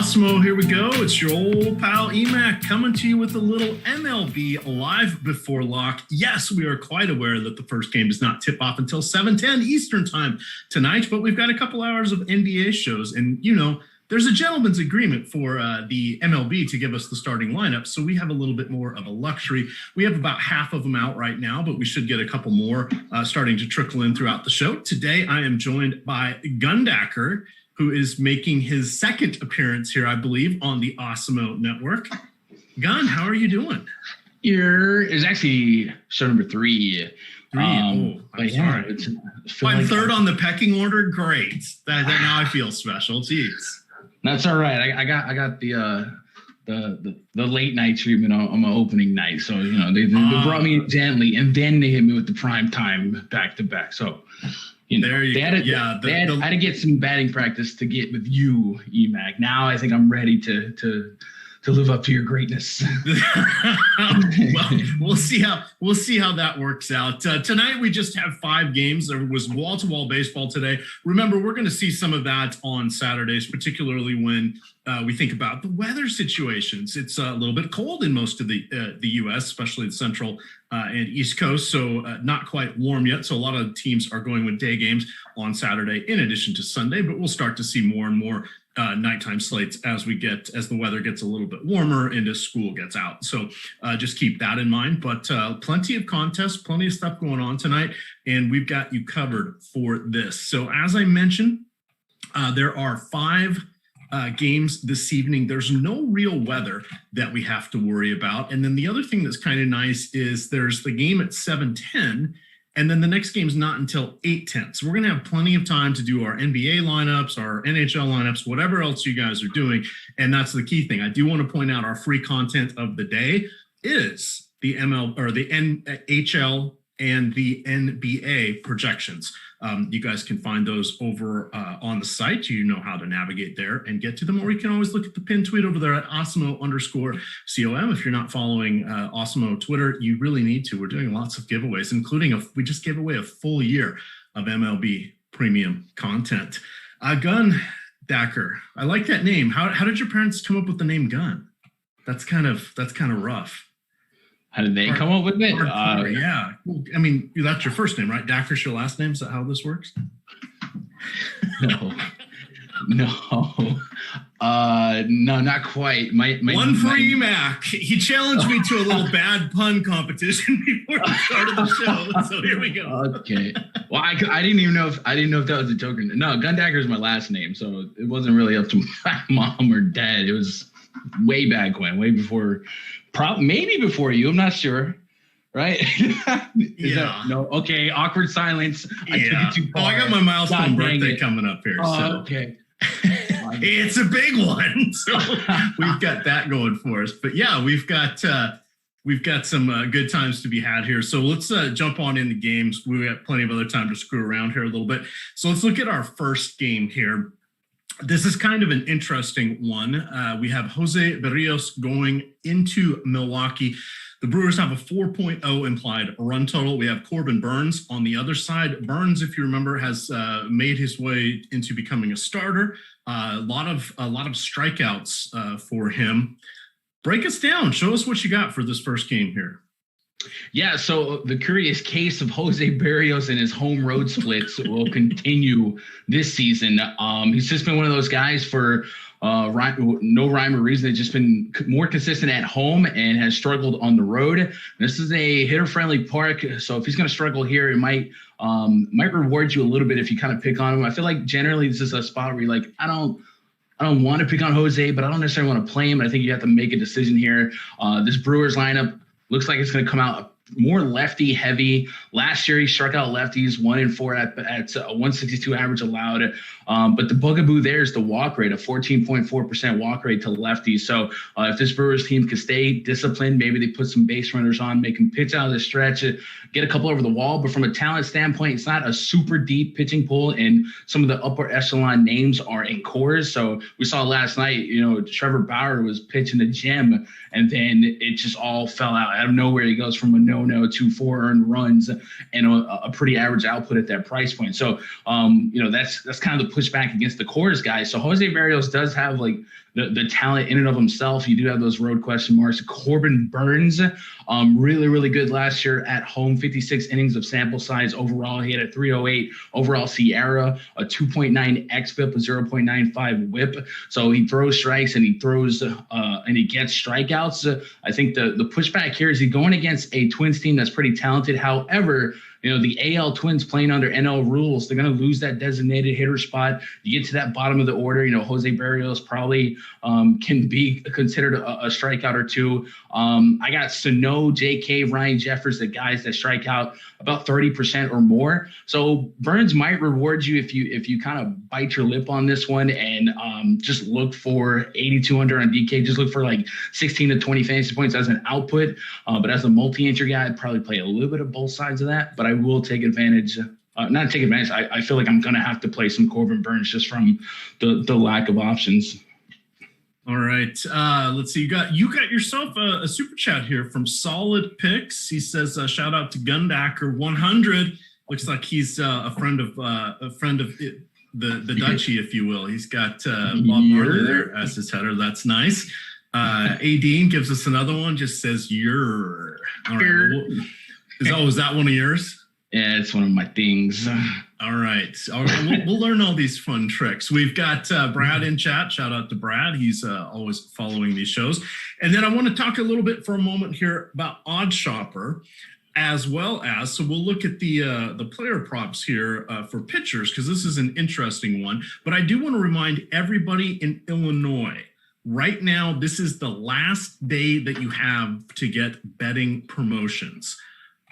Awesemo, here we go. It's your old pal EMac coming to you with a little MLB live before lock. Yes, we are quite aware that the first game does not tip off until 7:10 Eastern time tonight, but we've got a couple hours of NBA shows. And, you know, there's a gentleman's agreement for the MLB to give us the starting lineup, so we have a little bit more of a luxury. We have about half of them out right now, but we should get a couple more starting to trickle in throughout the show. Today, I am joined by Gundacker, who is making his second appearance here, I believe, on the Awesemo network. Gun, how are you doing? It's actually show number 3. I'm sorry. I'm third on the pecking order. Great. That now I feel special. Jeez. That's all right. I got the late night treatment on my opening night. So, you know, they brought me in gently, and then they hit me with the prime time back to back. So, you know, I had to get some batting practice to get with you, EMac. Now I think I'm ready to live up to your greatness. Well, we'll see how that works out. Tonight we just have 5 games. There was wall-to-wall baseball today. Remember, we're going to see some of that on Saturdays, particularly when we think about the weather situations. It's a little bit cold in most of the U.S., especially the Central and East Coast, so not quite warm yet. So a lot of teams are going with day games on Saturday in addition to Sunday, but we'll start to see more and more nighttime slates as the weather gets a little bit warmer and as school gets out. So just keep that in mind. But plenty of contests, plenty of stuff going on tonight, and we've got you covered for this. So as I mentioned, there are 5 games this evening. There's no real weather that we have to worry about. And then the other thing that's kind of nice is there's the game at 7:10. And then the next game is not until 8:10. So we're going to have plenty of time to do our NBA lineups, our NHL lineups, whatever else you guys are doing. And that's the key thing. I do want to point out our free content of the day is the NHL and the NBA projections. You guys can find those over on the site. You know how to navigate there and get to them, or you can always look at the pinned tweet over there at Awesemo_COM. If you're not following Awesemo Twitter, you really need to. We're doing lots of giveaways, including we just gave away a full year of MLB premium content. Gundacker, I like that name. How did your parents come up with the name Gun? That's kind of rough. How did they come up with it? Yeah. I mean, that's your first name, right? Dacker's your last name. Is that how this works? No, not quite. My One for EMac. He challenged me to a little bad pun competition before we started the show. So here we go. Okay. Well, I didn't even know if that was a joke or not. No, Gundacker is my last name, so it wasn't really up to my mom or dad. It was way back when, way before. Maybe before you, I'm not sure, right? No. Okay. Awkward silence. I took it too far. I got my milestone birthday coming up here. Okay. It's a big one, so we've got that going for us. But yeah, we've got some good times to be had here. So let's jump on into games. We got plenty of other time to screw around here a little bit. So let's look at our first game here. This is kind of an interesting one. We have Jose Berrios going into Milwaukee. The Brewers have a 4.0 implied run total. We have Corbin Burns on the other side. Burns, if you remember, has made his way into becoming a starter. A lot of strikeouts for him. Break us down. Show us what you got for this first game here. Yeah, so the curious case of Jose Berrios and his home road splits will continue this season. He's just been one of those guys for no rhyme or reason. That's just been more consistent at home and has struggled on the road. This is a hitter-friendly park, so if he's going to struggle here, it might reward you a little bit if you kind of pick on him. I feel like generally this is a spot where you're like, I don't want to pick on Jose, but I don't necessarily want to play him. I think you have to make a decision here. This Brewers lineup looks like it's going to come out more lefty heavy. Last year, he struck out lefties 1-4 at a 162 average allowed. But the bugaboo there is the walk rate, a 14.4% walk rate to lefties. So if this Brewers team can stay disciplined, maybe they put some base runners on, make them pitch out of the stretch, get a couple over the wall. But from a talent standpoint, it's not a super deep pitching pool, and some of the upper echelon names are in cores. So we saw last night, Trevor Bauer was pitching the gem, and then it just all fell out of nowhere. He goes from a no to 4 earned runs and a pretty average output at that price point. So, that's kind of the pushback against the cores guys. So Jose Berrios does have like the talent in and of himself. You do have those road question marks. Corbin Burns, really, really good last year at home, 56 innings of sample size overall. He had a 308 overall Sierra, a 2.9 xFIP, a 0.95 whip. So he throws strikes and he throws and he gets strikeouts. I think the pushback here is he's going against a Twins team that's pretty talented. However, the AL Twins playing under NL rules, they're going to lose that designated hitter spot. You get to that bottom of the order, Jose Barrios probably can be considered a strikeout or two. I got Sano, JK, Ryan Jeffers, the guys that strike out about 30% or more. So Burns might reward you if you kind of bite your lip on this one and just look for 82 on DK. Just look for like 16 to 20 fantasy points as an output. But as a multi-entry guy, I'd probably play a little bit of both sides of that. But I will take advantage. Not take advantage. I feel like I'm going to have to play some Corbin Burns just from the lack of options. All right. Let's see. You got yourself a super chat here from Solid Picks. He says, shout out to Gundacker 100. Looks like he's a friend of the Dutchie, if you will. He's got Bob Marley there as his header. That's nice. Dean gives us another one. Just says, "You're." All right. Is that one of yours? Yeah, it's one of my things. All right. We'll learn all these fun tricks. We've got Brad in chat. Shout out to Brad. He's always following these shows. And then I want to talk a little bit for a moment here about Odd Shopper, as well as, so we'll look at the player props here for pitchers, because this is an interesting one. But I do want to remind everybody in Illinois, right now, this is the last day that you have to get betting promotions.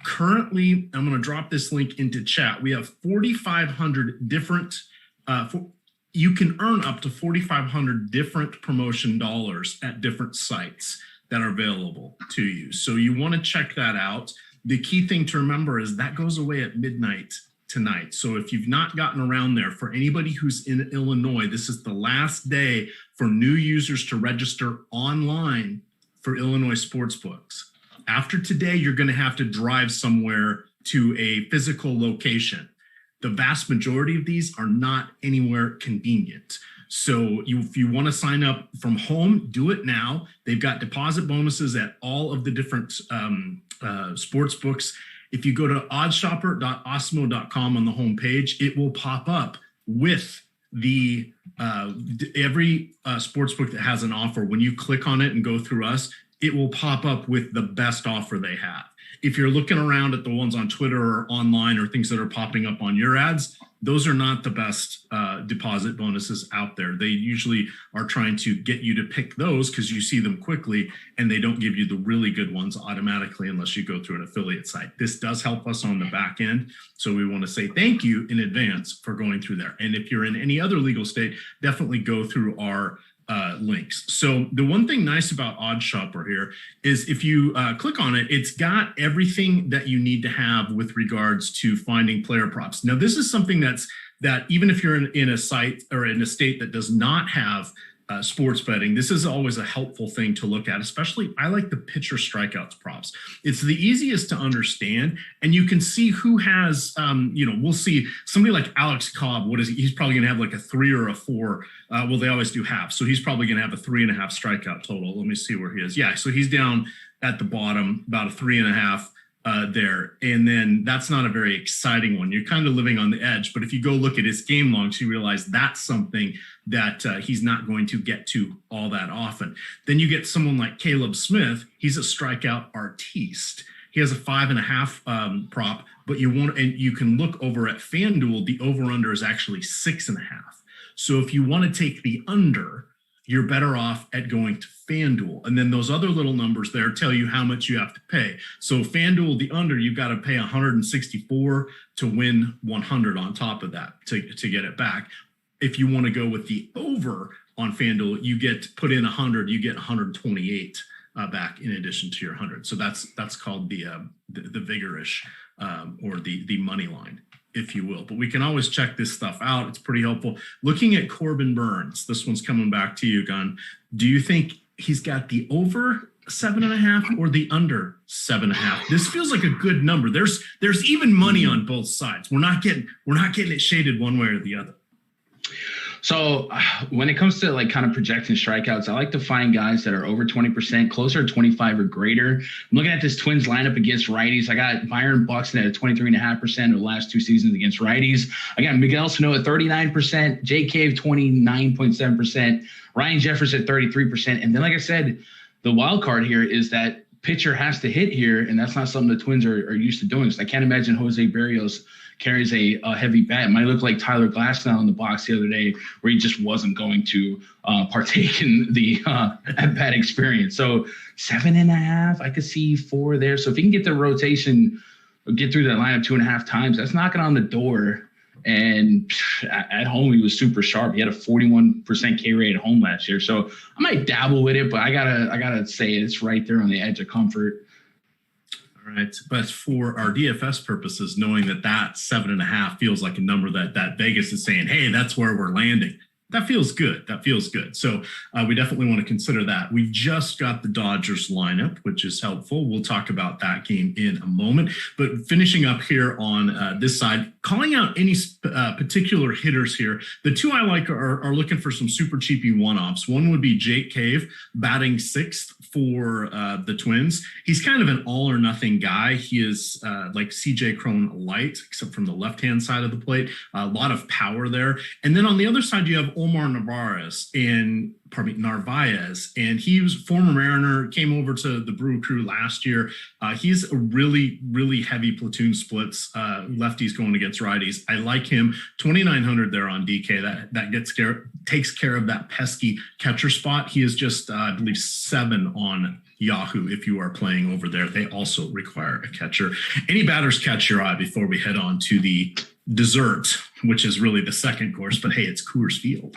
Currently, I'm going to drop this link into chat. We have 4,500 different, you can earn up to 4,500 different promotion dollars at different sites that are available to you. So you want to check that out. The key thing to remember is that goes away at midnight tonight. So if you've not gotten around there, for anybody who's in Illinois, this is the last day for new users to register online for Illinois sportsbooks. After today, you're going to have to drive somewhere to a physical location. The vast majority of these are not anywhere convenient. So if you want to sign up from home, do it now. They've got deposit bonuses at all of the different sports books. If you go to oddshopper.awesemo.com on the homepage, it will pop up with the every sports book that has an offer. When you click on it and go through us, it will pop up with the best offer they have. If you're looking around at the ones on Twitter or online or things that are popping up on your ads, those are not the best deposit bonuses out there. They usually are trying to get you to pick those because you see them quickly, and they don't give you the really good ones automatically unless you go through an affiliate site. This does help us on the back end, so we want to say thank you in advance for going through there. And if you're in any other legal state, definitely go through our links. So the one thing nice about Odd Shopper here is if you click on it, it's got everything that you need to have with regards to finding player props. Now, this is something that even if you're in a site or in a state that does not have sports betting, this is always a helpful thing to look at. Especially, I like the pitcher strikeouts props. It's the easiest to understand, and you can see who has, we'll see somebody like Alex Cobb. What is he? He's probably going to have like a 3 or a 4. Well, they always do half, so he's probably going to have a 3.5 strikeout total. Let me see where he is. Yeah, so he's down at the bottom, about a 3.5. There. And then that's not a very exciting one. You're kind of living on the edge. But if you go look at his game logs, you realize that's something that he's not going to get to all that often. Then you get someone like Caleb Smith. He's a strikeout artiste. He has a 5.5 prop, but you can look over at FanDuel. The over-under is actually 6.5. So if you want to take the under, you're better off at going to FanDuel. And then those other little numbers there tell you how much you have to pay. So FanDuel, the under, you've got to pay 164 to win 100 on top of that to get it back. If you want to go with the over on FanDuel, you get put in 100, you get 128 back in addition to your 100. So that's called the vigorish or the money line, if you will. But we can always check this stuff out. It's pretty helpful. Looking at Corbin Burns, this one's coming back to you, Gun. Do you think he's got the over 7.5 or the under 7.5? This feels like a good number. There's even money on both sides. We're not getting it shaded one way or the other. So when it comes to like kind of projecting strikeouts, I like to find guys that are over 20%, closer to 25 or greater. I'm looking at this Twins lineup against righties. I got Byron Buxton at 23.5% of the last 2 seasons against righties. I got Miguel Sano at 39%, Jake Cave 29.7%, Ryan Jeffers at 33%. And then, like I said, the wild card here is that pitcher has to hit here, and that's not something the Twins are used to doing. So I can't imagine Jose Berrios carries a heavy bat. It might look like Tyler Glasnow in the box the other day, where he just wasn't going to partake in the at-bat experience. So 7.5, I could see 4 there. So if he can get the rotation, get through that lineup 2.5 times, that's knocking on the door. And at home, he was super sharp. He had a 41% K rate at home last year. So I might dabble with it, but I gotta say it's right there on the edge of comfort. All right, but for our DFS purposes, knowing that 7.5 feels like a number that Vegas is saying, hey, that's where we're landing. That feels good. So we definitely want to consider that. We just got the Dodgers lineup, which is helpful. We'll talk about that game in a moment. But finishing up here on this side, calling out any particular hitters here. The 2 I like are looking for some super cheapy one-offs. One would be Jake Cave, batting 6th for the Twins. He's kind of an all-or-nothing guy. He is like CJ Cron light, except from the left-hand side of the plate. A lot of power there. And then on the other side, you have Omar Narvaez, and he was former Mariner, came over to the Brew Crew last year. He's a really, really heavy platoon splits, lefties going against righties. I like him. 2,900 there on DK. That takes care of that pesky catcher spot. He is just, I believe, 7 on Yahoo if you are playing over there. They also require a catcher. Any batters catch your eye before we head on to the dessert, which is really the second course, but hey, it's Coors Field.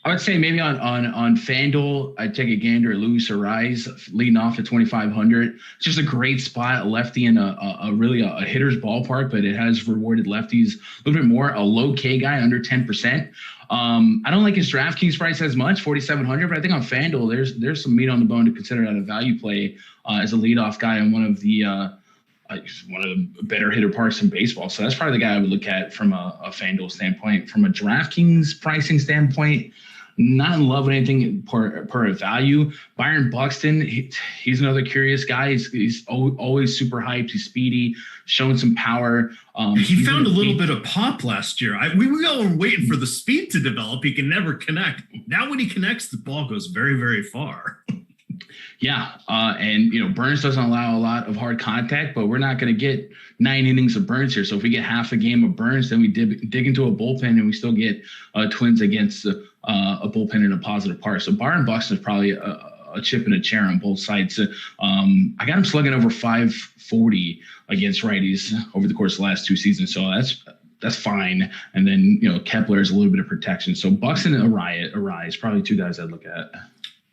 I would say maybe on FanDuel, I'd take a gander at Luis Ariz leading off at 2,500. It's just a great spot, a lefty in a really hitter's ballpark, but it has rewarded lefties a little bit more. A low K guy under 10%. I don't like his DraftKings price as much, 4,700, but I think on FanDuel, there's some meat on the bone to consider at a value play as a leadoff guy and one of the better hitter parks in baseball. So that's probably the guy I would look at from a FanDuel standpoint. From a DraftKings pricing standpoint, not in love with anything per value. Byron Buxton, he's another curious guy. He's always super hyped. He's speedy, showing some power. He found a little bit of pop last year. We all were waiting for the speed to develop. He can never connect. Now when he connects, the ball goes very, very far. Yeah, and Burns doesn't allow a lot of hard contact, but we're not going to get 9 innings of Burns here. So if we get half a game of Burns, then we dig into a bullpen and we still get Twins against a bullpen in a positive part. So Byron Buxton is probably a chip and a chair on both sides. I got him slugging over 540 against righties over the course of the last 2 seasons. So that's fine. And then Kepler is a little bit of protection. So Buxton and Ariz, probably 2 guys I'd look at.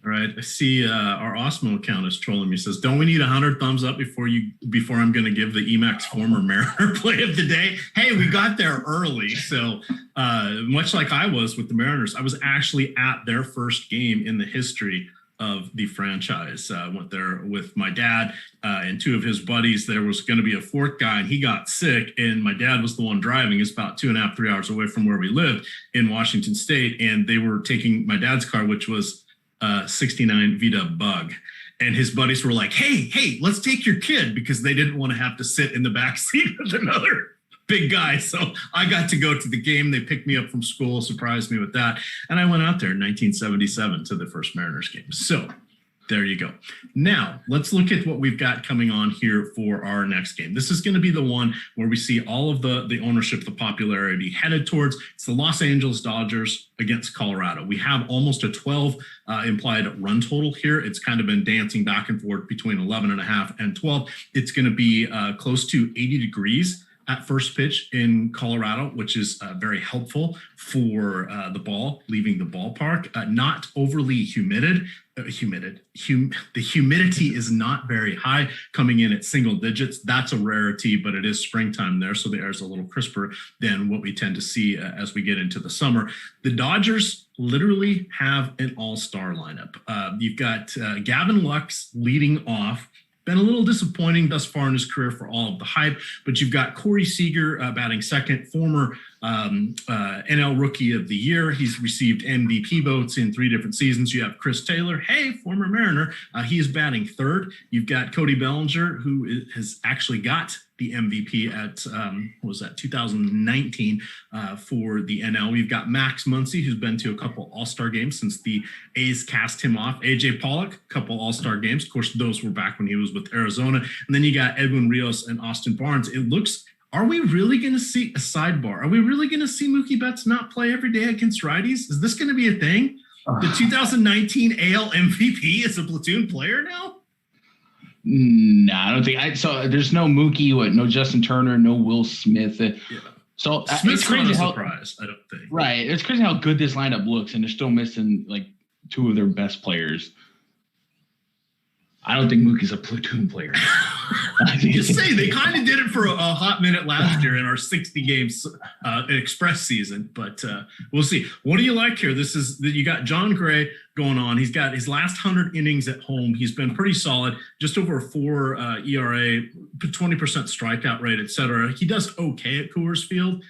All right. I see our Awesemo account is trolling me. Says, don't we need 100 thumbs up before I'm going to give the EMac former Mariner play of the day? Hey, we got there early. So much like I was with the Mariners, I was actually at their first game in the history of the franchise. Went there with my dad and 2 of his buddies. There was going to be a 4th guy, and he got sick, and my dad was the one driving. It's about 2.5, 3 hours away from where we lived in Washington State, and they were taking my dad's car, which was 69 Vita Bug, and his buddies were like, hey, let's take your kid, because they didn't want to have to sit in the back seat with another big guy. So I got to go to the game. They picked me up from school, surprised me with that, and I went out there in 1977 to the first Mariners game. So there you go. Now, let's look at what we've got coming on here for our next game. This is going to be the one where we see all of the ownership, the popularity headed towards. It's the Los Angeles Dodgers against Colorado. We have almost a 12 implied run total here. It's kind of been dancing back and forth between 11.5 and 12. It's going to be close to 80 degrees at first pitch in Colorado, which is very helpful for the ball leaving the ballpark. Not overly humid. The humidity is not very high, coming in at single digits. That's a rarity, but it is springtime there, so the air is a little crisper than what we tend to see as we get into the summer. The Dodgers literally have an all-star lineup. You've got Gavin Lux leading off, been a little disappointing thus far in his career for all of the hype. But you've got Corey Seager batting second, former NL Rookie of the Year. He's received MVP votes in 3 different seasons. You have Chris Taylor, former Mariner. He is batting third. You've got Cody Bellinger, who has actually got the MVP at 2019 for the NL. We've got Max Muncy, who's been to a couple All-Star games since the A's cast him off. AJ Pollock, a couple All-Star games. Of course, those were back when he was with Arizona. And then you got Edwin Rios and Austin Barnes. Are we really going to see a sidebar? Are we really going to see Mookie Betts not play every day against righties? Is this going to be a thing? The 2019 AL MVP is a platoon player now? No, I don't think. So there's no Mookie, no Justin Turner, no Will Smith. So Smith's not a surprise, I don't think. Right. It's crazy how good this lineup looks, and they're still missing like 2 of their best players. I don't think Mookie's a platoon player. Just say they kind of did it for a hot minute last year in our 60 games express season, but we'll see. What do you like here? You got John Gray going on. He's got his last 100 innings at home. He's been pretty solid, just over a 4 ERA, 20% strikeout rate, etc. He does okay at Coors Field.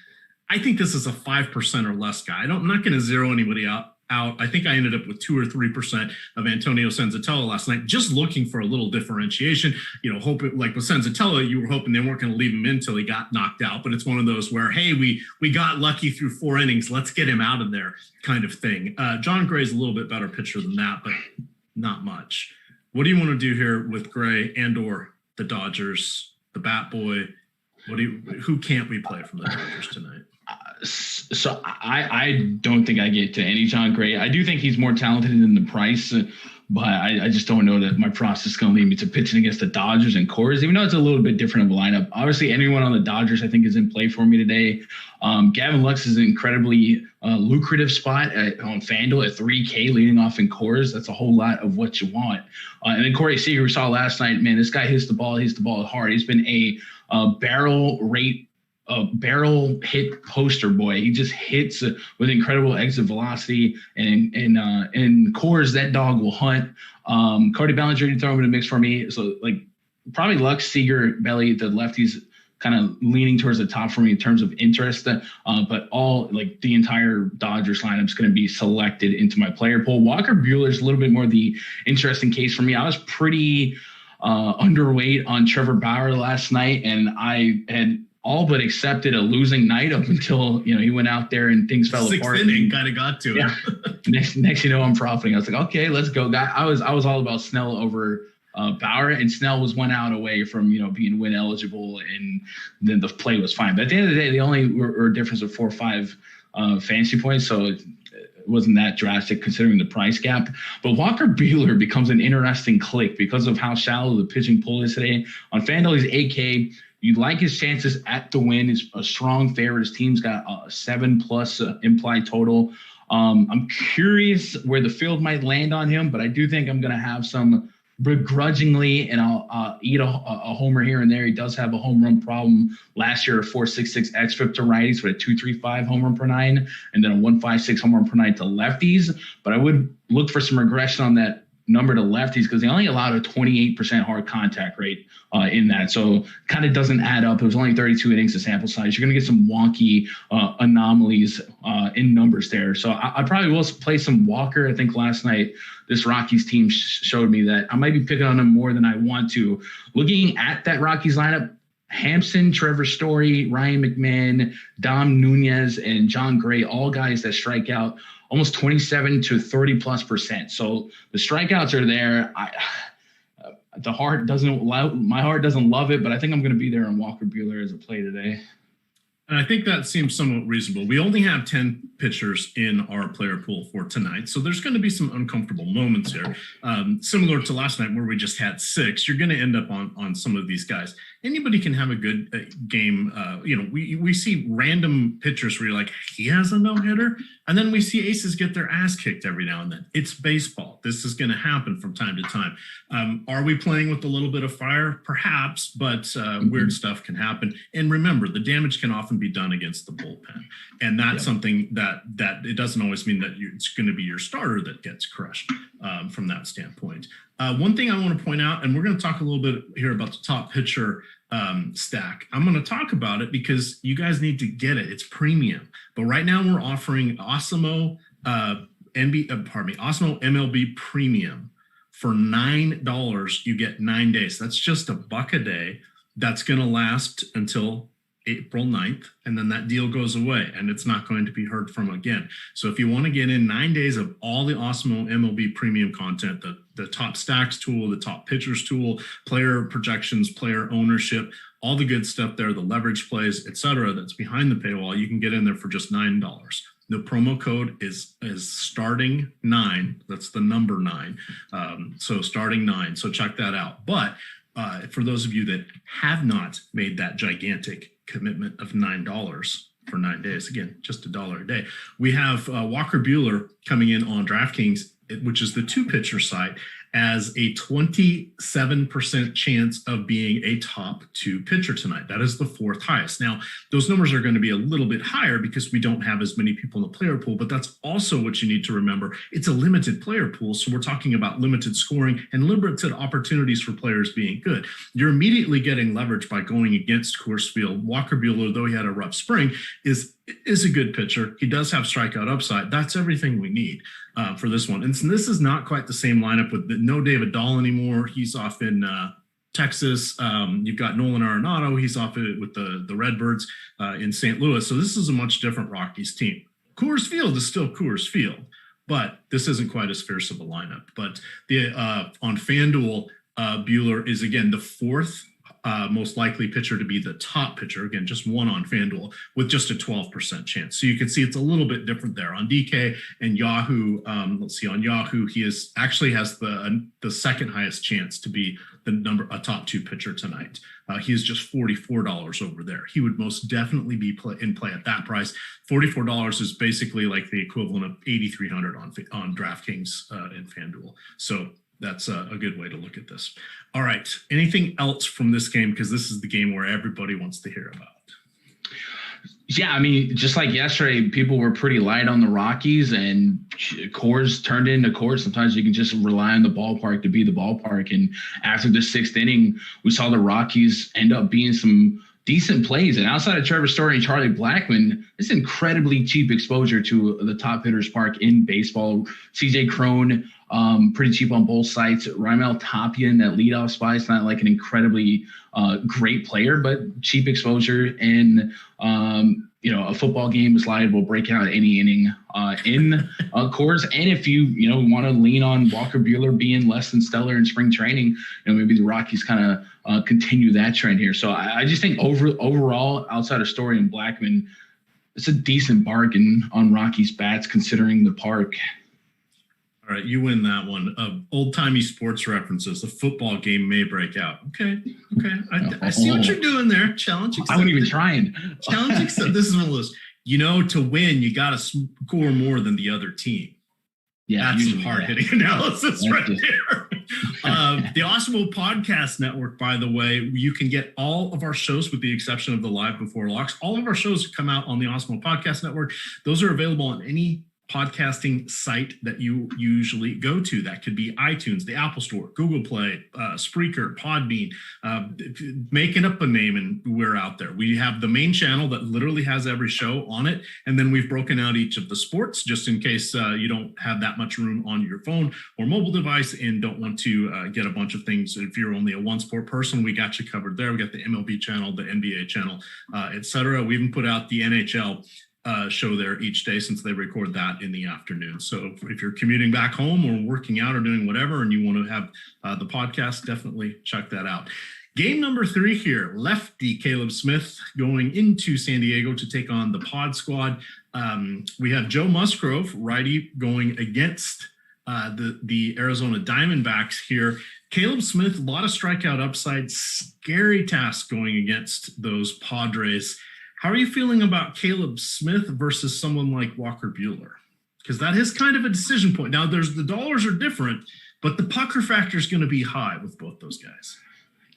I think this is a 5% or less guy. I'm not going to zero anybody out. I think I ended up with 2 or 3% of Antonio Senzatella last night, just looking for a little differentiation. Hoping, like with Senzatella, you were hoping they weren't going to leave him in until he got knocked out. But it's one of those where, hey, we got lucky through 4 innings. Let's get him out of there kind of thing. John Gray's a little bit better pitcher than that, but not much. What do you want to do here with Gray and or the Dodgers, the Bat Boy? Who can't we play from the Dodgers tonight? So I don't think I get to any John Gray. I do think he's more talented than the price, but I just don't know that my process is going to lead me to pitching against the Dodgers and Coors, even though it's a little bit different of a lineup. Obviously, anyone on the Dodgers I think is in play for me today. Gavin Lux is an incredibly lucrative spot on FanDuel at $3K leading off in Coors. That's a whole lot of what you want. And then Corey Seager, we saw last night, man, this guy hits the ball hard. He's been a barrel hit poster boy. He just hits with incredible exit velocity, and in Coors, that dog will hunt. Cody Bellinger, you throw him in the mix for me. So like probably Lux, Seager, Belly, the lefties kind of leaning towards the top for me in terms of interest. But all like the entire Dodgers lineup is going to be selected into my player pool. Walker Buehler's a little bit more the interesting case for me. I was pretty underweight on Trevor Bauer last night, and I had all but accepted a losing night up until he went out there and things fell apart. 6th inning kind of got to him. Next I'm profiting. I was like, okay, let's go, guy. I was all about Snell over Bauer, and Snell was 1 out away from being win eligible, and then the play was fine. But at the end of the day, they only were a difference of 4 or 5 fantasy points, so it wasn't that drastic considering the price gap. But Walker Buehler becomes an interesting click because of how shallow the pitching pool is today. On FanDuel, he's 8K. You'd like his chances at the win. Is a strong favorite. His team's got a 7+ implied total. I'm curious where the field might land on him, but I do think I'm going to have some begrudgingly, and I'll eat a homer here and there. He does have a home run problem last year, a 4.66 xFIP to righties with a 2.35 home run per 9, and then a 1.56 home run per 9 to lefties. But I would look for some regression on that number to lefties because they only allowed a 28% hard contact rate in that. So kind of doesn't add up. It was only 32 innings of sample size. You're going to get some wonky anomalies in numbers there. So I probably will play some Walker. I think last night this Rockies team showed me that I might be picking on him more than I want to. Looking at that Rockies lineup, Hampson, Trevor Story, Ryan McMahon, Dom Nunez, and John Gray, all guys that strike out almost 27 to 30+%. So the strikeouts are there. My heart doesn't love it, but I think I'm going to be there on Walker Buehler as a play today. And I think that seems somewhat reasonable. We only have 10 pitchers in our player pool for tonight, so there's going to be some uncomfortable moments here. Similar to last night where we just had 6, you're going to end up on some of these guys. Anybody can have a good game. We see random pitchers where you're like, he has a no-hitter, and then we see aces get their ass kicked every now and then. It's baseball. This is going to happen from time to time. Are we playing with a little bit of fire? Perhaps, but weird stuff can happen. And remember, the damage can often be done against the bullpen. And that's something that it doesn't always mean that it's going to be your starter that gets crushed from that standpoint. One thing I want to point out, and we're going to talk a little bit here about the top pitcher stack. I'm going to talk about it because you guys need to get it. It's premium. But right now we're offering Awesemo Awesemo MLB Premium for $9. You get 9 days. That's just $1 a day. That's going to last until April 9th, and then that deal goes away and it's not going to be heard from again. So if you want to get in 9 days of all the Awesemo MLB Premium content, the top stacks tool, the top pitchers tool, player projections, player ownership, all the good stuff there, the leverage plays, etc., that's behind the paywall, you can get in there for just $9. The promo code is starting 9. That's the number 9. So starting 9. So check that out. But for those of you that have not made that gigantic commitment of $9 for 9 days, again, just $1 a day, we have Walker Buehler coming in on DraftKings, which is the 2-pitcher site, as a 27% chance of being a top 2 pitcher tonight. That is the 4th highest. Now, those numbers are going to be a little bit higher because we don't have as many people in the player pool, but that's also what you need to remember. It's a limited player pool, so we're talking about limited scoring and limited opportunities for players being good. You're immediately getting leverage by going against Coors Field. Walker Buehler, though he had a rough spring, is a good pitcher. He does have strikeout upside. That's everything we need for this one. And so this is not quite the same lineup with no David Dahl anymore. He's off in Texas. You've got Nolan Arenado. He's off with the Redbirds in St. Louis. So this is a much different Rockies team. Coors Field is still Coors Field, but this isn't quite as fierce of a lineup. But on FanDuel, Buehler is, again, the 4th most likely pitcher to be the top pitcher. Again, just one on FanDuel with just a 12% chance. So you can see it's a little bit different there. On DK and Yahoo, let's see, on Yahoo, he actually has the second highest chance to be a top 2 pitcher tonight. He is just $44 over there. He would most definitely be in play at that price. $44 is basically like the equivalent of $8,300 on DraftKings and FanDuel. So that's a good way to look at this. All right. Anything else from this game? Because this is the game where everybody wants to hear about. Yeah, I mean, just like yesterday, people were pretty light on the Rockies, and Coors turned into Coors. Sometimes you can just rely on the ballpark to be the ballpark. And after the 6th inning, we saw the Rockies end up being some decent plays. And outside of Trevor Story and Charlie Blackmon, it's incredibly cheap exposure to the top hitters park in baseball. CJ Cron, pretty cheap on both sites. Raimel Tapia in that leadoff spot. It's not like an incredibly great player, but cheap exposure. And, a football game is liable breaking out any inning in Coors. And if you want to lean on Walker Buehler being less than stellar in spring training, maybe the Rockies kind of continue that trend here. So I just think overall, outside of Story and Blackmon, it's a decent bargain on Rockies bats considering the park. All right, you win that one. Old-timey sports references. The football game may break out. Okay. I see what you're doing there. Challenge accepted. I wasn't even trying. Challenge accepted. This is one of those. To win, you got to score more than the other team. Yeah, that's some hard-hitting analysis right there. The Awesemo Podcast Network, by the way, you can get all of our shows with the exception of the Live Before Locks. All of our shows come out on the Awesemo Podcast Network. Those are available on any podcasting site that you usually go to. That could be iTunes, the Apple Store, Google Play, Spreaker, Podbean, making up a name, and we're out there. We have the main channel that literally has every show on it, and then we've broken out each of the sports just in case you don't have that much room on your phone or mobile device and don't want to get a bunch of things. If you're only a one sport person, we got you covered there. We got the MLB channel, the NBA channel, etc. We even put out the NHL show there each day since they record that in the afternoon. So if you're commuting back home or working out or doing whatever and you want to have the podcast, definitely check that out. Game number 3 here, lefty Caleb Smith going into San Diego to take on the Pod Squad. We have Joe Musgrove, righty, going against the Arizona Diamondbacks here. Caleb Smith, a lot of strikeout upside, scary task going against those Padres. How are you feeling about Caleb Smith versus someone like Walker Buehler? Because that is kind of a decision point. Now, the dollars are different, but the pucker factor is going to be high with both those guys.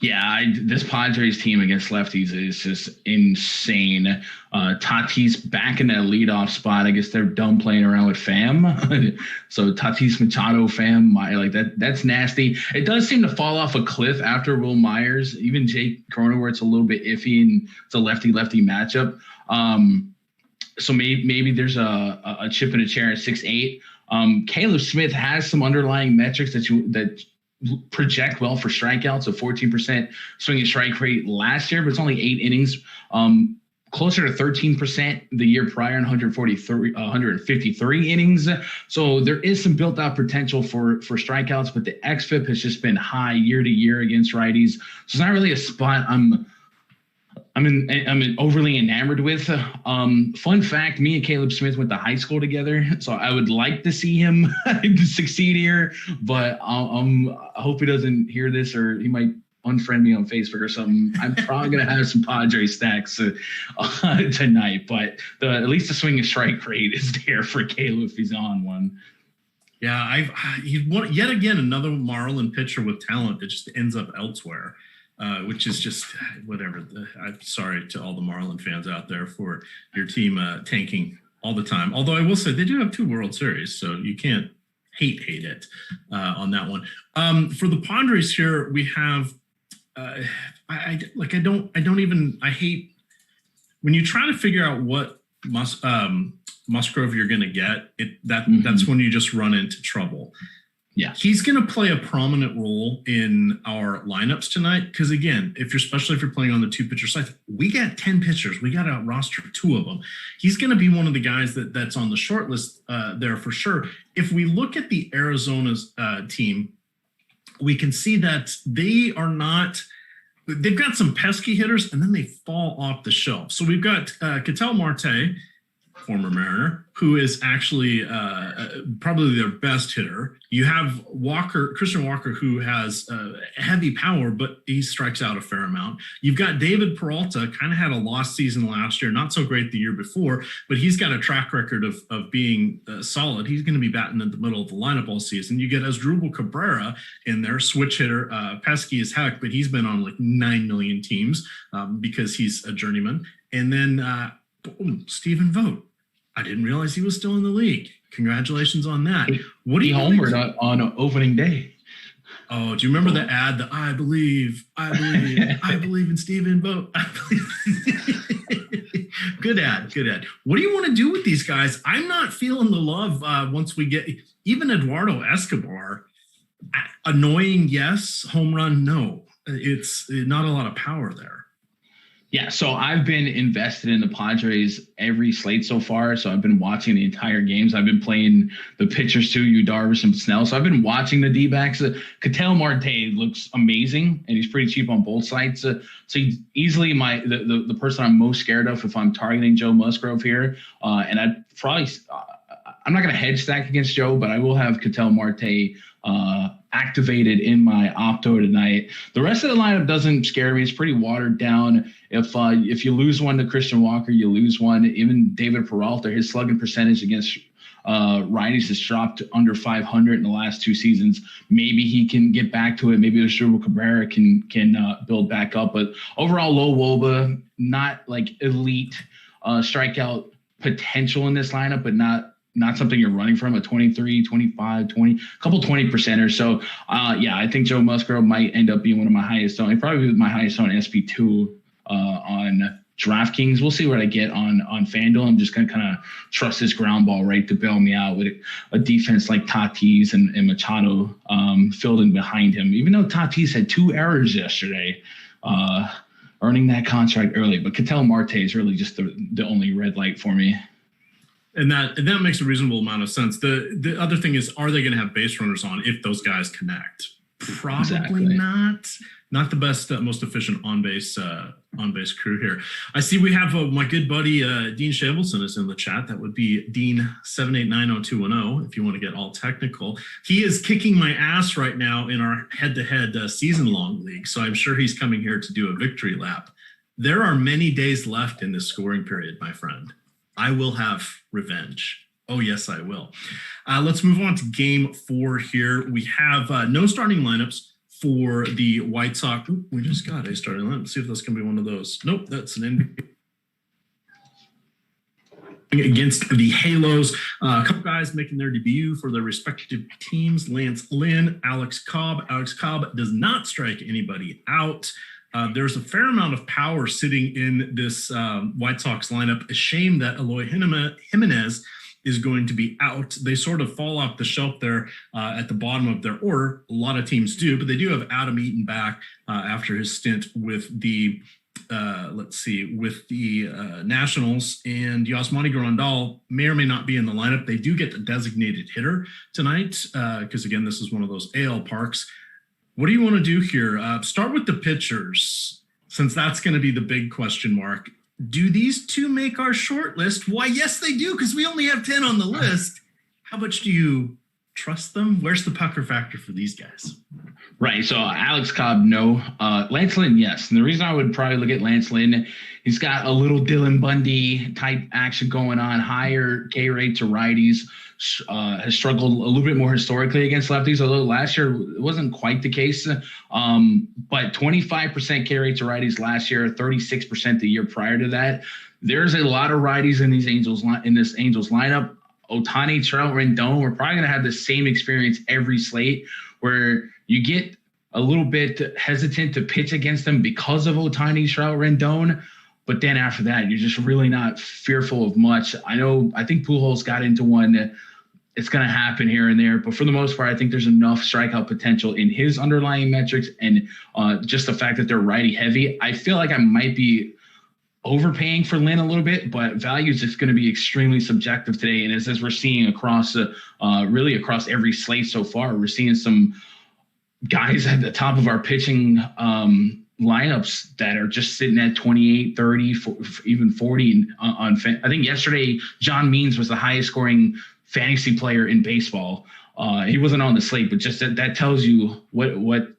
Yeah, this Padres team against lefties is just insane. Tatis back in that leadoff spot. I guess they're done playing around with Pham. So Tatis Machado, Pham, like that's nasty. It does seem to fall off a cliff after Will Myers. Even Jake Cronenworth's a little bit iffy, and it's a lefty-lefty matchup. So maybe there's a chip in a chair at 6'8". Caleb Smith has some underlying metrics that project well for strikeouts, a 14% swing and strike rate last year, but it's only 8 innings, closer to 13% the year prior, and 153 innings. So there is some built out potential for strikeouts, but the xFIP has just been high year to year against righties. So it's not really a spot I'm overly enamored with. Fun fact, me and Caleb Smith went to high school together, so I would like to see him succeed here, but I hope he doesn't hear this, or he might unfriend me on Facebook or something. I'm probably going to have some Padre stacks tonight, but at least the swing and strike rate is there for Caleb if he's on one. Yeah, he's yet again another Marlin pitcher with talent that just ends up elsewhere. Which is just whatever. I'm sorry to all the Marlin fans out there for your team tanking all the time. Although I will say they do have 2 World Series, so you can't hate it on that one. For the Padres here, we have I hate when you try to figure out what Musgrove you're going to get. That's when you just run into trouble. Yeah, he's going to play a prominent role in our lineups tonight because, again, especially if you're playing on the 2-pitcher side, we got 10 pitchers. We got to roster 2 of them. He's going to be one of the guys that's on the short list there for sure. If we look at the Arizona's team, we can see that they've got some pesky hitters, and then they fall off the shelf. So we've got Ketel Marte, former Mariner, who is actually probably their best hitter. You have Christian Walker, who has heavy power, but he strikes out a fair amount. You've got David Peralta, kind of had a lost season last year, not so great the year before, but he's got a track record of being solid. He's going to be batting in the middle of the lineup all season. You get Asdrubal Cabrera in there, switch hitter, pesky as heck, but he's been on like 9 million teams because he's a journeyman. And then Stephen Vogt. I didn't realize he was still in the league. Congratulations on that. What do you homered on opening day? Oh, do you remember the ad? The I believe in Stephen Vogt. Good ad. What do you want to do with these guys? I'm not feeling the love once we get even Eduardo Escobar. Annoying, yes. Home run, no. It's not a lot of power there. Yeah, so I've been invested in the Padres every slate so far. So I've been watching the entire games. I've been playing the pitchers too, Yu Darvish and Snell. So I've been watching the D-backs. Ketel Marte looks amazing, and he's pretty cheap on both sides. So he's easily the person I'm most scared of if I'm targeting Joe Musgrove here. And I'm not going to hedge stack against Joe, but I will have Ketel Marte activated in my opto tonight. The rest of the lineup doesn't scare me. It's pretty watered down. If you lose one to Christian Walker, you lose one. Even David Peralta, his slugging percentage against righties has dropped under 500 in the last 2 seasons. Maybe he can get back to it. Maybe Asdrubal Cabrera can build back up. But overall, low WOBA, not like elite strikeout potential in this lineup, but not something you're running from, a 23, 25, 20, a couple 20%ers. So, I think Joe Musgrove might end up being one of my highest owned, probably my highest owned SP2 on DraftKings. We'll see what I get on FanDuel. I'm just going to kind of trust this ground ball right to bail me out with a defense like Tatis and Machado filled in behind him, even though Tatis had 2 errors yesterday, earning that contract early. But Ketel Marte is really just the only red light for me. And that makes a reasonable amount of sense. The other thing is, are they going to have base runners on if those guys connect? Probably exactly. not. Not the best, most efficient on base crew here. I see we have my good buddy Dean Shabelson is in the chat. That would be Dean 7890210 if you want to get all technical. He is kicking my ass right now in our head-to-head season-long league, so I'm sure he's coming here to do a victory lap. There are many days left in this scoring period, my friend. I will have revenge. Oh, yes, I will. Let's move on to game 4 here. We have no starting lineups, for the White Sox. Ooh, we just got a starting line. Let's see if that's going to be one of those. Nope, that's an NBA. Against the Halos. A couple guys making their debut for their respective teams. Lance Lynn, Alex Cobb. Alex Cobb does not strike anybody out. There's a fair amount of power sitting in this White Sox lineup. A shame that Eloy Jimenez is going to be out. They sort of fall off the shelf there at the bottom of their order. A lot of teams do, but they do have Adam Eaton back after his stint with the Nationals, and Yasmani Grandal may or may not be in the lineup. They do get the designated hitter tonight because, again, this is one of those AL parks. What do you want to do here? Start with the pitchers, since that's going to be the big question mark. Do these two make our short list? Why, yes, they do, because we only have 10 on the list. How much do you trust them? Where's the pucker factor for these guys? Right. So Alex Cobb, no. Lance Lynn, yes. And the reason I would probably look at Lance Lynn, he's got a little Dylan Bundy type action going on, higher K rate to righties, has struggled a little bit more historically against lefties, although last year it wasn't quite the case. But 25% K rate to righties last year, 36% the year prior to that. There's a lot of righties in this Angels lineup. Ohtani, Trout, Rendon, we're probably going to have the same experience every slate where you get a little bit hesitant to pitch against them because of Ohtani, Trout, Rendon. But then after that, you're just really not fearful of much. I think Pujols got into one. It's going to happen here and there. But for the most part, I think there's enough strikeout potential in his underlying metrics and just the fact that they're righty heavy. I feel like I might be overpaying for Lynn a little bit, but value is just going to be extremely subjective today. And as we're seeing across really across every slate so far, we're seeing some guys at the top of our pitching lineups that are just sitting at 28, 30, even 40 on I think yesterday John Means was the highest scoring fantasy player in baseball. He wasn't on the slate, but just that tells you what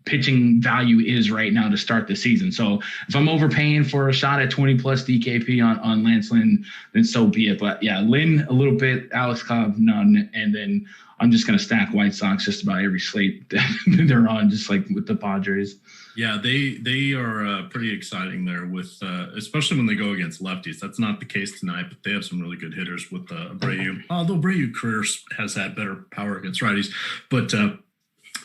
pitching value is right now to start the season. So if I'm overpaying for a shot at 20 plus DKP on Lance Lynn, then so be it. But yeah, Lynn a little bit, Alex Cobb none, and then I'm just going to stack White Sox just about every slate that they're on, just like with the Padres. Yeah, they are pretty exciting there with, especially when they go against lefties. That's not the case tonight, but they have some really good hitters with Abreu. Although Abreu career has had better power against righties, but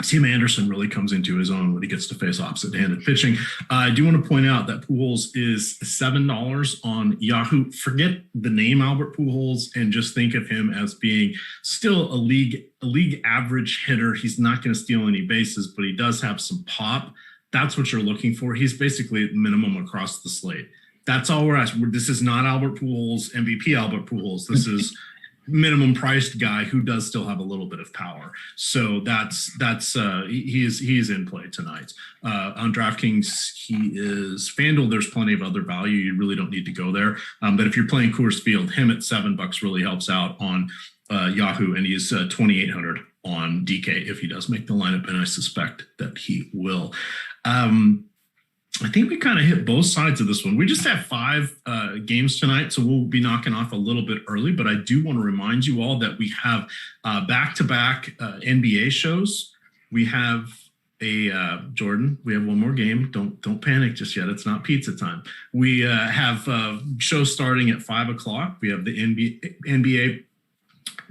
Tim Anderson really comes into his own when he gets to face opposite-handed pitching. I do want to point out that Pujols is $7 on Yahoo. Forget the name Albert Pujols and just think of him as being still a league average hitter. He's not going to steal any bases, but he does have some pop. That's what you're looking for. He's basically at minimum across the slate. That's all we're asking. This is not Albert Pujols, MVP Albert Pujols. This is minimum priced guy who does still have a little bit of power. So he is in play tonight. On DraftKings, he is FanDuel. There's plenty of other value. You really don't need to go there. But if you're playing Coors Field, him at $7 really helps out on Yahoo, and he's 2,800 on DK if he does make the lineup, and I suspect that he will. I think we kind of hit both sides of this one. We just have 5 games tonight, so we'll be knocking off a little bit early. But I do want to remind you all that we have back-to-back NBA shows. We have Jordan. We have one more game. Don't panic just yet. It's not pizza time. We have shows starting at 5:00. We have the NBA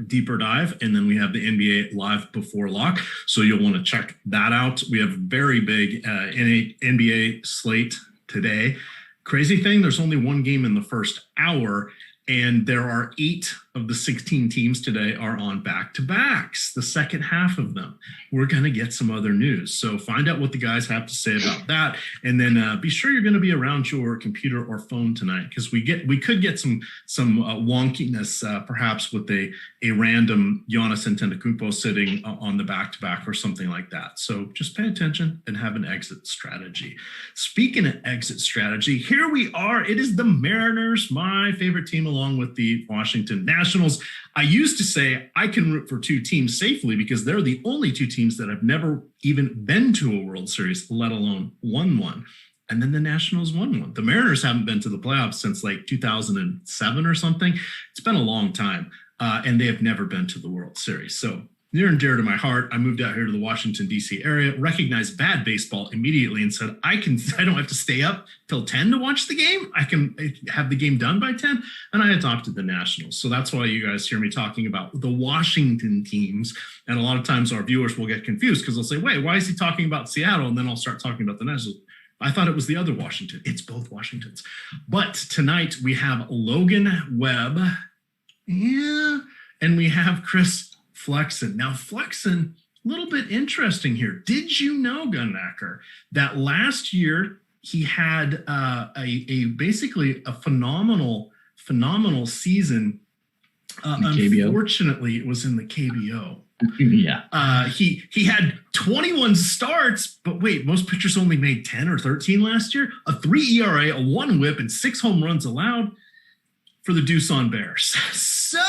Deeper Dive, and then we have the NBA Live Before Lock, so you'll want to check that out. We have a very big NBA slate today. Crazy thing, there's only one game in the first hour, and there are 8 of the 16 teams today are on back-to-backs, the second half of them. We're going to get some other news. So find out what the guys have to say about that. And then be sure you're going to be around your computer or phone tonight, because we could get some wonkiness, perhaps with a random Giannis Antetokounmpo sitting on the back-to-back or something like that. So just pay attention and have an exit strategy. Speaking of exit strategy, here we are. It is the Mariners, my favorite team, along with the Washington Nationals. I used to say I can root for 2 teams safely because they're the only 2 teams that have never even been to a World Series, let alone won one. And then the Nationals won one. The Mariners haven't been to the playoffs since like 2007 or something. It's been a long time, and they have never been to the World Series. So near and dear to my heart. I moved out here to the Washington, D.C. area, recognized bad baseball immediately and said, I don't have to stay up till 10 to watch the game. I can have the game done by 10. And I adopted the Nationals. So that's why you guys hear me talking about the Washington teams. And a lot of times our viewers will get confused because they'll say, wait, why is he talking about Seattle? And then I'll start talking about the Nationals. I thought it was the other Washington. It's both Washingtons. But tonight we have Logan Webb. Yeah. And we have Chris Flexon. Now, Flexon, a little bit interesting here. Did you know, Gundacker, that last year he had basically a phenomenal season? Unfortunately, it was in the KBO. Yeah. He had 21 starts, but wait, most pitchers only made 10 or 13 last year. A 3 ERA, a 1 WHIP, and 6 home runs allowed for the Doosan Bears. So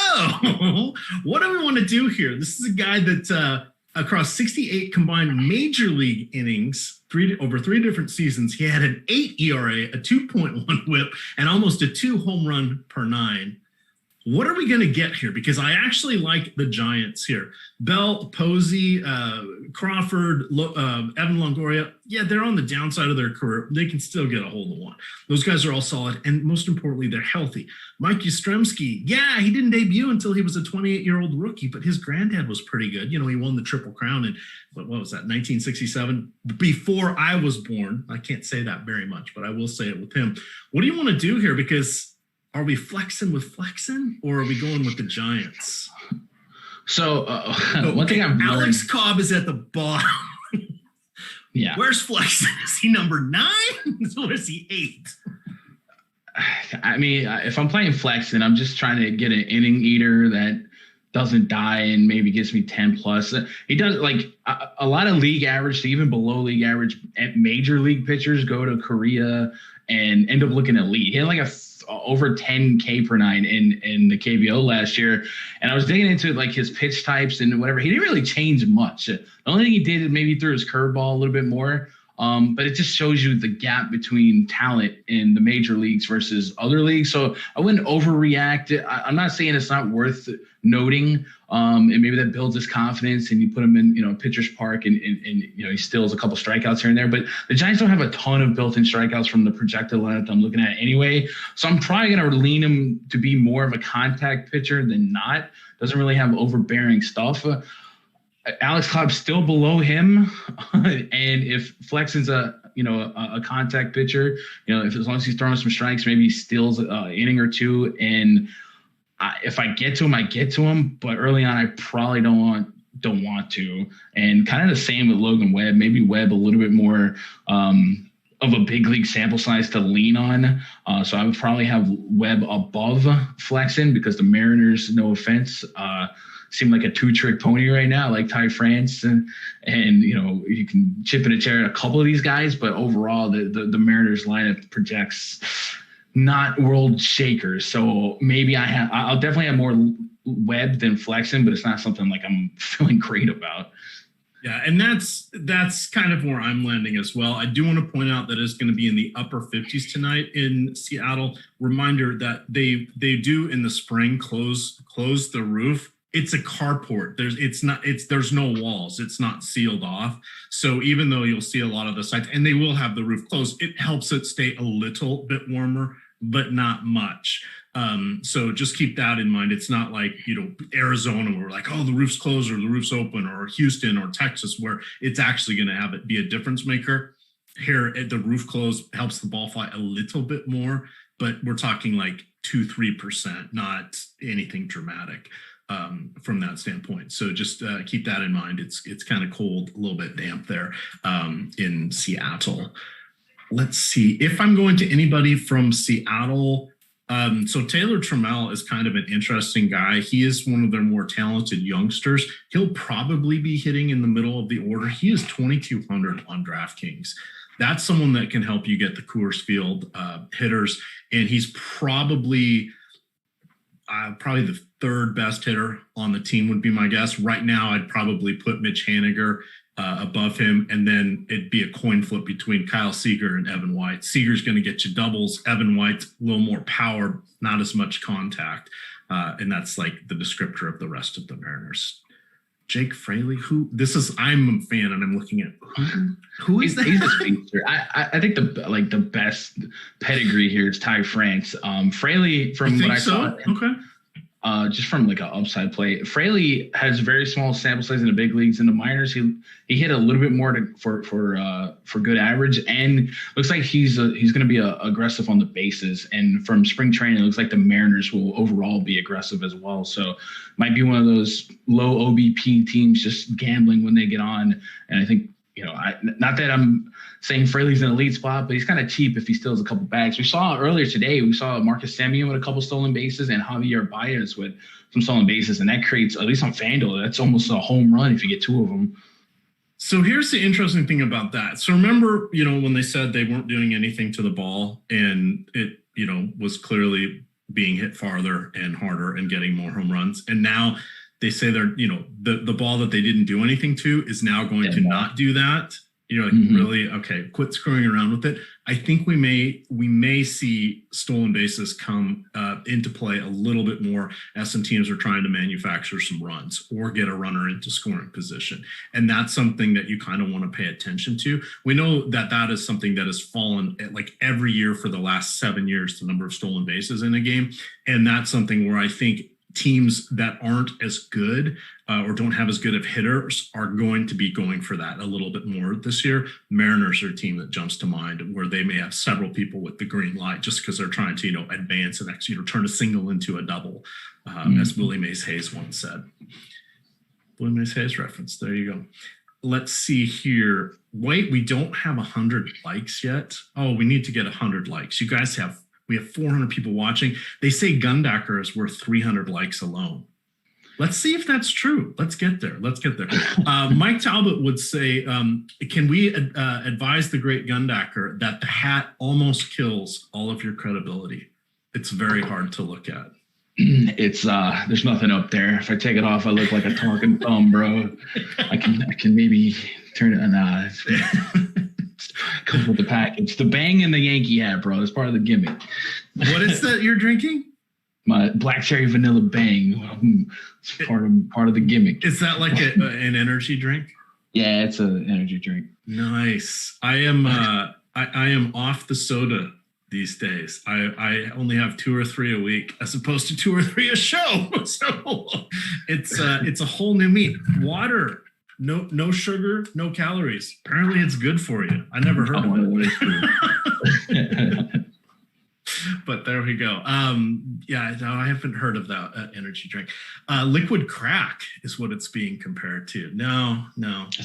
what do we want to do here? This is a guy that across 68 combined major league innings, over 3 different seasons, he had an 8 ERA, a 2.1 WHIP, and almost a 2 home run per 9. What are we going to get here? Because I actually like the Giants here. Bell, Posey, Crawford, Evan Longoria. Yeah, they're on the downside of their career. They can still get a hold of one. Those guys are all solid. And most importantly, they're healthy. Mike Yastrzemski, yeah, he didn't debut until he was a 28-year-old rookie, but his granddad was pretty good. You know, he won the Triple Crown in, what was that, 1967? Before I was born. I can't say that very much, but I will say it with him. What do you want to do here? Because are we flexing with Flexon, or are we going with the Giants? So one thing I've Alex Cobb is at the bottom. Yeah. Where's Flexon? Is he number 9 or is he 8? I mean, if I'm playing Flexon, I'm just trying to get an inning eater that doesn't die and maybe gives me 10 plus. He does like a lot of league average to even below league average major league pitchers go to Korea and end up looking elite. He had like over 10K per 9 in the KBO last year. And I was digging into like his pitch types and whatever. He didn't really change much. The only thing he did is maybe threw his curveball a little bit more. But it just shows you the gap between talent in the major leagues versus other leagues. So I wouldn't overreact. I'm not saying it's not worth noting. And maybe that builds his confidence and you put him in, pitcher's park and he steals a couple strikeouts here and there. But the Giants don't have a ton of built-in strikeouts from the projected lineup I'm looking at anyway. So I'm probably going to lean him to be more of a contact pitcher than not. Doesn't really have overbearing stuff. Alex Cobb's still below him, and if Flexon's a contact pitcher, if as long as he's throwing some strikes, maybe he steals an inning or two. And if I get to him, I get to him. But early on, I probably don't want to. And kind of the same with Logan Webb. Maybe Webb a little bit more of a big league sample size to lean on. So I would probably have Webb above Flexon because the Mariners, no offense, seem like a 2-trick pony right now, like Ty France, and you can chip in a chair at a couple of these guys, but overall the Mariners lineup projects not world shakers. So maybe I'll definitely have more Webb than Flexon, but it's not something like I'm feeling great about. Yeah, and that's kind of where I'm landing as well. I do want to point out that it's going to be in the upper 50s tonight in Seattle. Reminder that they do in the spring close the roof. It's a carport. There's no walls. It's not sealed off. So even though you'll see a lot of the sites, and they will have the roof closed, it helps it stay a little bit warmer, but not much. So just keep that in mind. It's not like, Arizona where we're like, oh, the roof's closed or the roof's open, or Houston or Texas where it's actually going to have it be a difference maker. Here, the roof closed helps the ball fly a little bit more, but we're talking like 2-3%, not anything dramatic. From that standpoint. So just keep that in mind. It's kind of cold, a little bit damp there in Seattle. Let's see if I'm going to anybody from Seattle. So Taylor Tremell is kind of an interesting guy. He is one of their more talented youngsters. He'll probably be hitting in the middle of the order. He is 2,200 on DraftKings. That's someone that can help you get the Coors Field hitters. And he's probably the third best hitter on the team would be my guess. Right now, I'd probably put Mitch Haniger above him, and then it'd be a coin flip between Kyle Seager and Evan White. Seager's going to get you doubles. Evan White's a little more power, not as much contact, and that's like the descriptor of the rest of the Mariners. Jake Fraley? I'm a fan, and I'm looking at who is that? He's a speedster. I think the best pedigree here is Ty France. Fraley, from what I saw, okay. Just from like an upside play, Fraley has very small sample size in the big leagues. In the minors, he hit a little bit more for good average, and looks like he's going to be aggressive on the bases. And from spring training, it looks like the Mariners will overall be aggressive as well. So might be one of those low OBP teams just gambling when they get on. And I think, not that I'm saying Fraley's an elite spot, but he's kind of cheap if he steals a couple bags. We saw earlier today, Marcus Semien with a couple stolen bases and Javier Baez with some stolen bases. And that creates, at least on FanDuel, that's almost a home run if you get two of them. So here's the interesting thing about that. So remember, when they said they weren't doing anything to the ball and it, was clearly being hit farther and harder and getting more home runs. And now they say they're, the ball that they didn't do anything to is now going to not do that. Really? Okay, quit screwing around with it. I think we may see stolen bases come into play a little bit more as some teams are trying to manufacture some runs or get a runner into scoring position. And that's something that you kind of want to pay attention to. We know that is something that has fallen like every year for the last 7 years, the number of stolen bases in a game. And that's something where I think teams that aren't as good or don't have as good of hitters are going to be going for that a little bit more this year. Mariners are a team that jumps to mind where they may have several people with the green light just because they're trying to, advance and turn a single into a double, as Willie Mays Hayes once said. Willie Mays Hayes reference. There you go. Let's see here. Wait, we don't have 100 likes yet. Oh, we need to get 100 likes. We have 400 people watching. They say Gundacker is worth 300 likes alone. Let's see if that's true. Let's get there. Mike Talbot would say, can we advise the great Gundacker that the hat almost kills all of your credibility? It's very hard to look at. It's there's nothing up there. If I take it off, I look like a talking thumb, bro. I can maybe turn it on. Comes with the package. The bang and the Yankee hat, bro. It's part of the gimmick. What is that you're drinking? My black cherry vanilla bang. It's part of the gimmick. Is that like an energy drink? Yeah, it's an energy drink. Nice. I am off the soda these days. I only have 2 or 3 a week as opposed to 2 or 3 a show. So it's a whole new meat. Water. No sugar, no calories. Apparently it's good for you. I never heard of it. But there we go. I haven't heard of that energy drink. Liquid crack is what it's being compared to. No.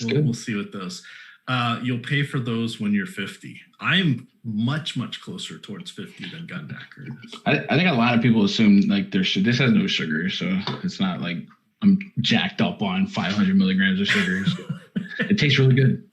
We'll see with those. You'll pay for those when you're 50. I'm much, much closer towards 50 than Gundacker is. I think a lot of people assume like this has no sugar, so it's not like I'm jacked up on 500 milligrams of sugar. So it tastes really good.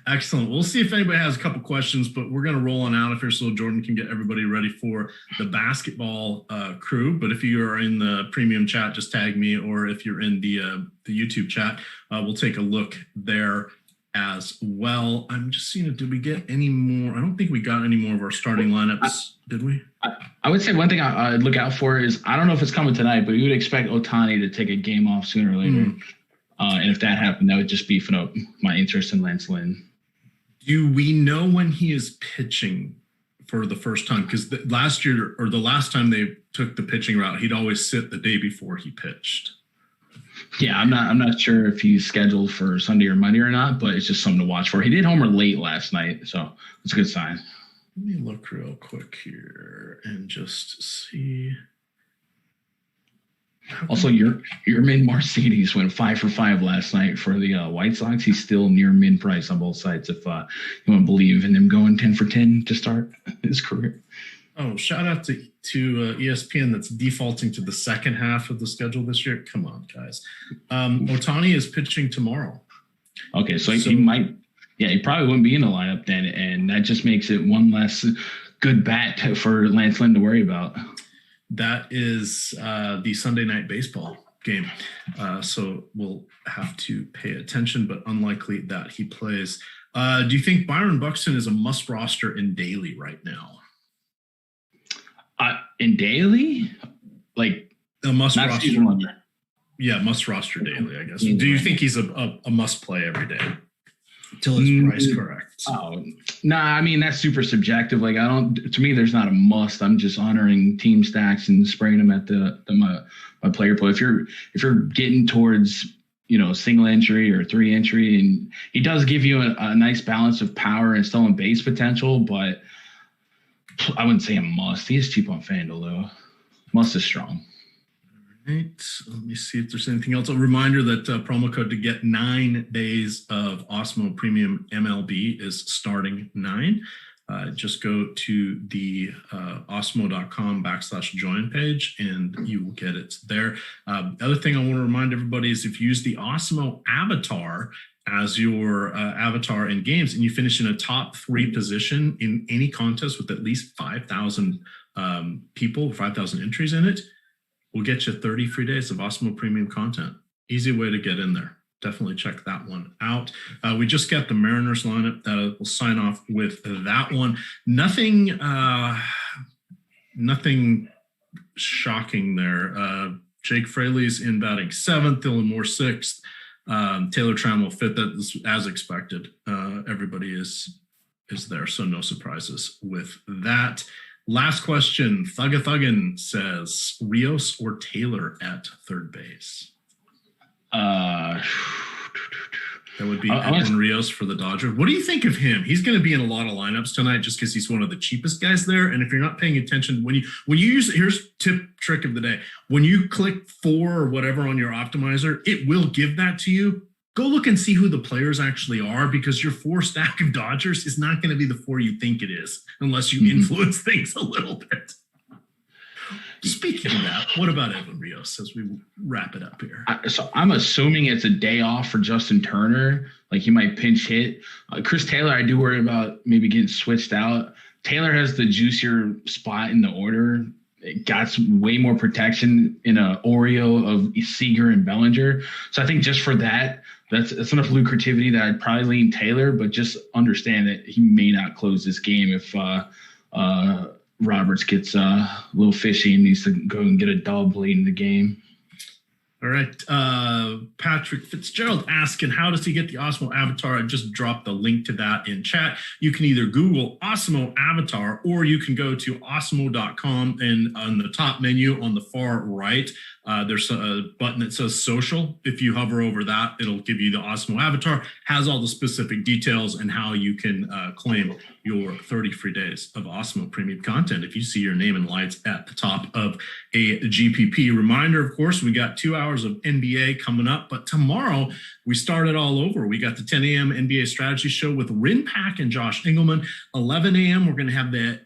Excellent. We'll see if anybody has a couple questions, but we're going to roll on out of here so Jordan can get everybody ready for the basketball crew. But if you are in the premium chat, just tag me, or if you're in the YouTube chat, we'll take a look there as well. I'm just seeing, did we get any more? I don't think we got any more of our starting lineups, did we? I would say one thing I'd look out for is, I don't know if it's coming tonight, but you would expect Ohtani to take a game off sooner or later. And if that happened, that would just beefing up my interest in Lance Lynn. Do we know when he is pitching for the first time? Because last year, or the last time they took the pitching route, he'd always sit the day before he pitched. Yeah, I'm not sure if he's scheduled for Sunday or Monday or not, but it's just something to watch for. He did homer late last night, so it's a good sign. Let me look real quick here and just see. Also, Yermin Mercedes went 5 for 5 last night for the White Sox. He's still near min price on both sides if you want to believe in him going 10 for 10 to start his career. Oh, shout out to ESPN that's defaulting to the second half of the schedule this year. Come on, guys. Ohtani is pitching tomorrow. Okay, so he might – yeah, he probably wouldn't be in the lineup then, and that just makes it one less good bat for Lance Lynn to worry about. That is the Sunday Night Baseball game. So we'll have to pay attention, but unlikely that he plays. Do you think Byron Buxton is a must roster in daily right now? In daily? Like a must not roster. season longer. Yeah, must roster daily, I guess. Do you think he's a must play every day until his price corrects? Oh, nah, I mean, that's super subjective. Like, to me, there's not a must. I'm just honoring team stacks and spraying them at my player pool. If you're getting towards, single entry or 3 entry, and he does give you a nice balance of power and stolen base potential, but I wouldn't say a must. He is cheap on FanDuel, though. Must is strong. Right. Let me see if there's anything else. A reminder that promo code to get 9 days of Awesemo Premium MLB is starting 9. Just go to the awesemo.com/join page and you will get it there. The other thing I want to remind everybody is if you use the Awesemo avatar as your avatar in games and you finish in a top 3 position in any contest with at least 5,000 people, 5,000 entries in it, we'll get you 30 free days of Awesemo Premium content. Easy way to get in there. Definitely check that one out. We just got the Mariners lineup that will sign off with that one. Nothing shocking there. Jake Fraley's in batting 7th, Dylan Moore 6th, Taylor Tremell 5th. That is as expected. Everybody is there, so no surprises with that. Last question. Thuggin says Rios or Taylor at third base. That would be Edwin Rios for the Dodgers. What do you think of him? He's going to be in a lot of lineups tonight just because he's one of the cheapest guys there. And if you're not paying attention, when you use, here's trick of the day. When you click 4 or whatever on your optimizer, it will give that to you. Go look and see who the players actually are, because your 4 stack of Dodgers is not going to be the 4 you think it is unless you influence things a little bit. Speaking of that, what about Edwin Rios as we wrap it up here? So I'm assuming it's a day off for Justin Turner. Like, he might pinch hit. Chris Taylor, I do worry about maybe getting switched out. Taylor has the juicier spot in the order. It got way more protection in a Oreo of Seager and Bellinger. So I think just for that, that's enough lucrativity that I'd probably lean Taylor, but just understand that he may not close this game if Roberts gets a little fishy and needs to go and get a dub late in the game. All right. Patrick Fitzgerald asking, how does he get the Awesemo avatar? I just dropped the link to that in chat. You can either Google Awesemo avatar, or you can go to awesemo.com, and on the top menu on the far right, there's a button that says social. If you hover over that, it'll give you the Awesemo avatar, has all the specific details and how you can claim your 30 free days of Awesemo premium content if you see your name in lights at the top of a GPP. Reminder, of course, we got 2 hours of NBA coming up, but tomorrow we start it all over. We got the 10 a.m. NBA strategy show with Rinpack and Josh Engelman. 11 a.m. we're going to have the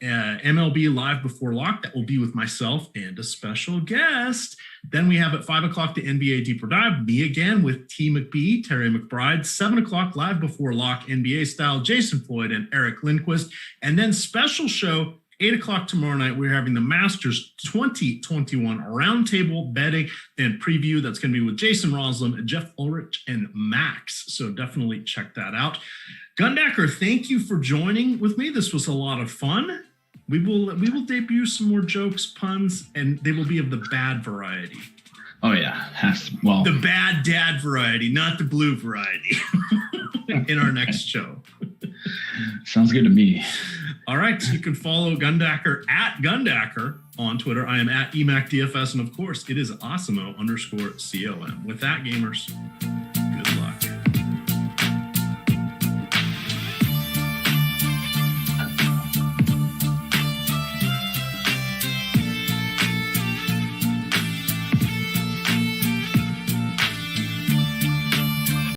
MLB live before lock. That will be with myself and a special guest. Then we have at 5 o'clock the NBA Deeper Dive, me again with T. McBee, Terry McBride. 7 o'clock live before lock, NBA style, Jason Floyd and Eric Lindquist. And then special show, 8 o'clock tomorrow night, we're having the Masters 2021 roundtable betting and preview. That's going to be with Jason Roslin, Jeff Ulrich, and Max. So definitely check that out. Gundacker, thank you for joining with me. This was a lot of fun. We will debut some more jokes, puns, and they will be of the bad variety. Oh, yeah. The bad dad variety, not the blue variety in our next show. Sounds good to me. All right. You can follow Gundacker at Gundacker on Twitter. I am at EMac Dfs. And of course, it is Awesemo _COM. With that, gamers.